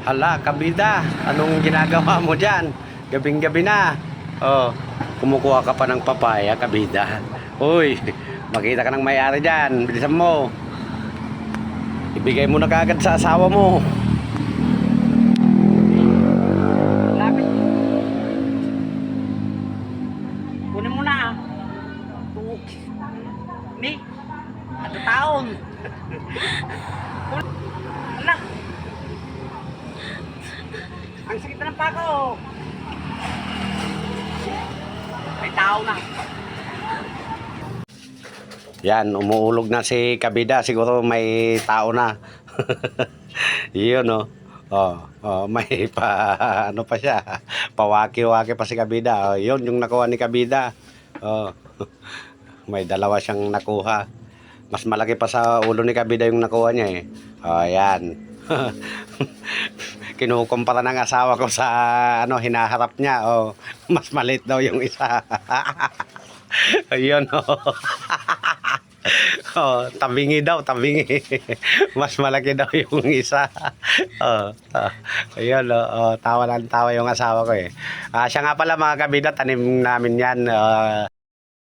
Hala, kabida, anong ginagawa mo dyan? Gabing-gabi na. Oh, kumukuha ka pa ng papaya, kabida. Uy, makita ka ng may-ari dyan. Bilisan mo. Ibigay mo na kaagad sa asawa mo. Lapit. Kunin mo na. Ni, at taon. Ala. Ang sakit na ng pako. May tao na. Yan, umuulog na si kabida. Siguro may tao na. Yun, oh. May ano pa siya. Pawaki-waki pa si kabida. Oh, yun, yung nakuha ni kabida. Oh. May dalawa siyang nakuha. Mas malaki pa sa ulo ni kabida yung nakuha niya eh. Oh, yan. Kinukumpara ng asawa ko sa hinaharap niya. Oh, mas maliit daw yung isa. Ayun, oh. Oh, tabingi daw, tabingi. Mas malaki daw yung isa. Ayun, tawa ng tawa yung asawa ko eh. Siya nga pala mga kabida, tanim namin yan.